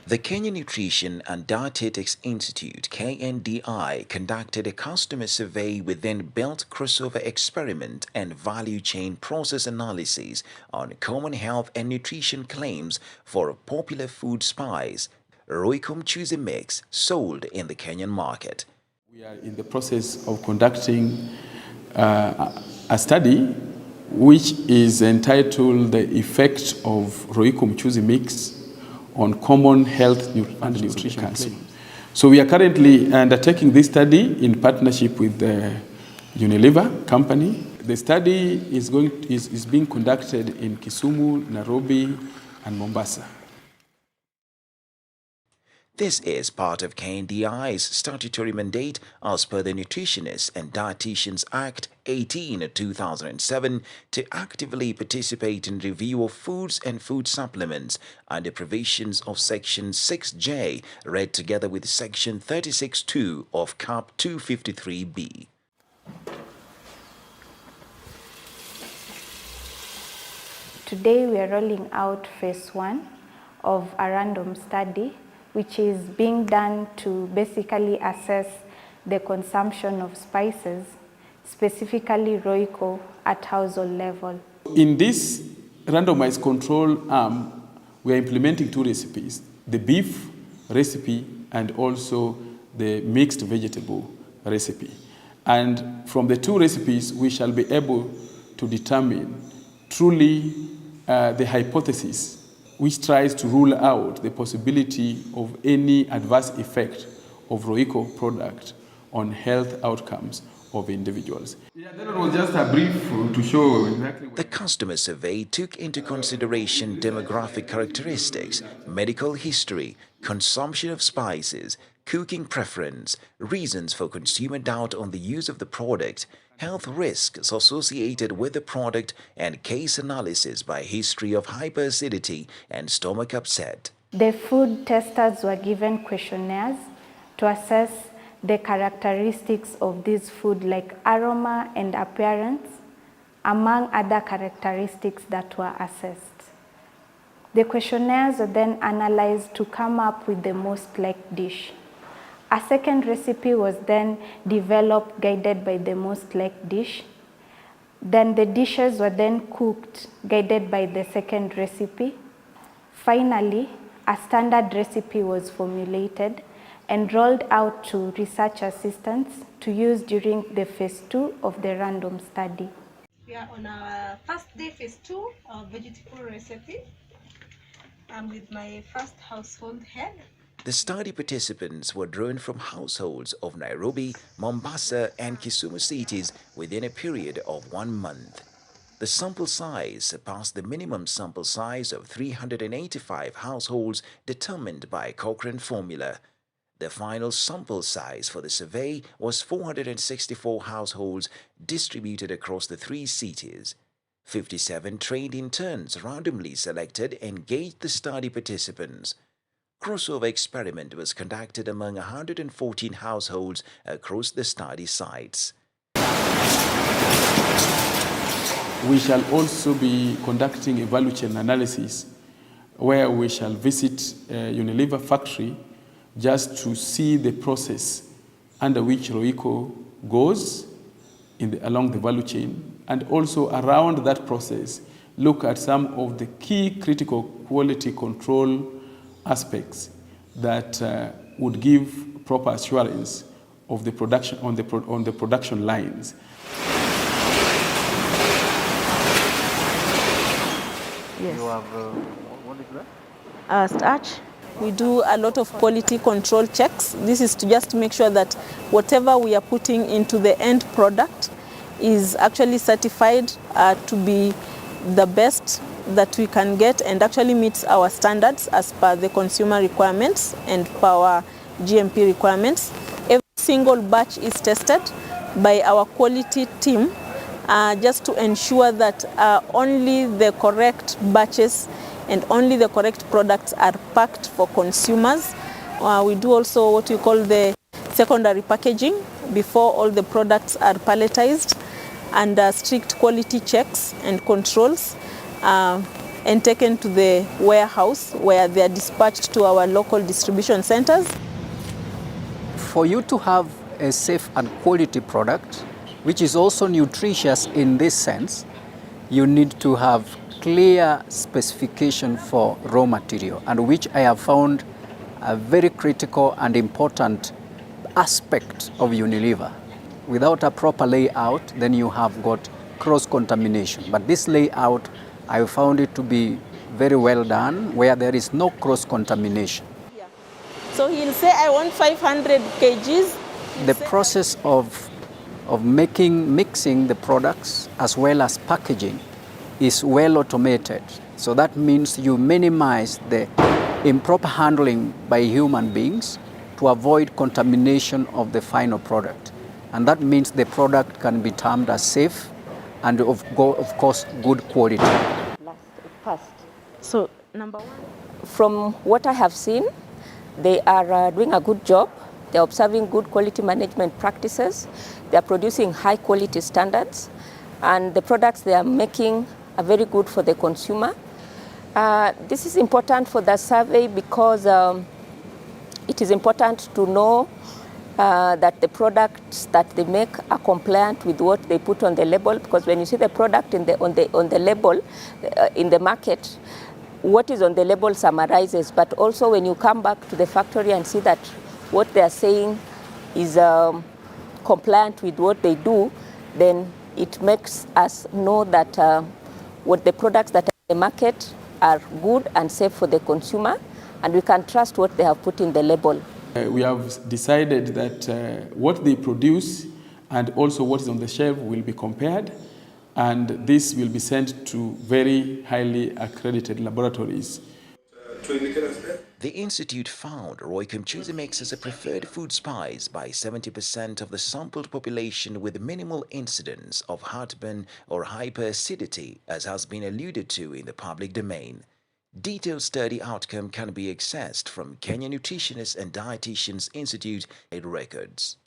The Kenya Nutrition and Dietetics Institute (KNDI) conducted a customer survey within built crossover experiment and value chain process analysis on common health and nutrition claims for a popular food spice, Royco Mchuzi mix, sold in the Kenyan market. We are in the process of conducting a study which is entitled The Effect of Royco Mchuzi Mix on Common Health and Nutrition Claims. So we are currently undertaking this study in partnership with the Unilever company. The study is being conducted in Kisumu, Nairobi, and Mombasa. This is part of KNDI's statutory mandate as per the Nutritionists and Dietitians Act 18/2007 to actively participate in review of foods and food supplements under provisions of Section 6J, read together with Section 36(2) of Cap 253B. Today we are rolling out phase 1 of a random study which is being done to basically assess the consumption of spices, specifically Royco, at household level. In this randomized control arm, we are implementing 2 recipes, the beef recipe and also the mixed vegetable recipe. And from the 2 recipes, we shall be able to determine truly the hypothesis which tries to rule out the possibility of any adverse effect of Royco product on health outcomes of individuals. Yeah, that was just a brief to show exactly. The customer survey took into consideration demographic characteristics, medical history, consumption of spices, cooking preference, reasons for consumer doubt on the use of the product, health risks associated with the product, and case analysis by history of hyperacidity and stomach upset. The food testers were given questionnaires to assess the characteristics of this food like aroma and appearance, among other characteristics that were assessed. The questionnaires were then analyzed to come up with the most liked dish. A second recipe was then developed guided by the most liked dish. Then the dishes were then cooked guided by the second recipe. Finally, a standard recipe was formulated and rolled out to research assistants to use during the phase 2 of the random study. We are on our first day, phase 2 of vegetable recipe. I'm with my first household head. The study participants were drawn from households of Nairobi, Mombasa, and Kisumu cities within a period of 1 month. The sample size surpassed the minimum sample size of 385 households determined by Cochrane formula. The final sample size for the survey was 464 households distributed across the 3 cities. 57 trained interns randomly selected and gauged the study participants. Crossover experiment was conducted among 114 households across the study sites. We shall also be conducting a value chain analysis where we shall visit a Unilever factory just to see the process under which Royco goes along the value chain, and also around that process look at some of the key critical quality control aspects that would give proper assurance of the production on the production lines. Yes. You have what is that? Starch. We do a lot of quality control checks. This is to just make sure that whatever we are putting into the end product is actually certified to be the best that we can get and actually meets our standards as per the consumer requirements and per our GMP requirements. Every single batch is tested by our quality team just to ensure that only the correct batches and only the correct products are packed for consumers. We do also what we call the secondary packaging before all the products are palletized, and strict quality checks and controls and taken to the warehouse where they are dispatched to our local distribution centers. For you to have a safe and quality product, which is also nutritious in this sense, you need to have clear specification for raw material, and which I have found a very critical and important aspect of Unilever. Without a proper layout, then you have got cross-contamination. But this layout, I found it to be very well done, where there is no cross-contamination. So he'll say, I want 500 kgs. The process of mixing the products as well as packaging is well automated. So that means you minimize the improper handling by human beings to avoid contamination of the final product. And that means the product can be termed as safe and of course good quality. So, number one, from what I have seen, they are doing a good job. They're observing good quality management practices. They're producing high quality standards. And the products they are making are very good for the consumer. This is important for the survey because it is important to know that the products that they make are compliant with what they put on the label, because when you see the product on the label in the market, what is on the label summarizes, but also when you come back to the factory and see that what they are saying is compliant with what they do, then it makes us know that what the products that are in the market are good and safe for the consumer, and we can trust what they have put in the label. We have decided that what they produce and also what is on the shelf will be compared, and this will be sent to very highly accredited laboratories. The institute found Royco Mchuzi makes as a preferred food spice by 70% of the sampled population with minimal incidence of heartburn or hyperacidity, as has been alluded to in the public domain. Detailed study outcome can be accessed from Kenya Nutritionists and Dietitians Institute records.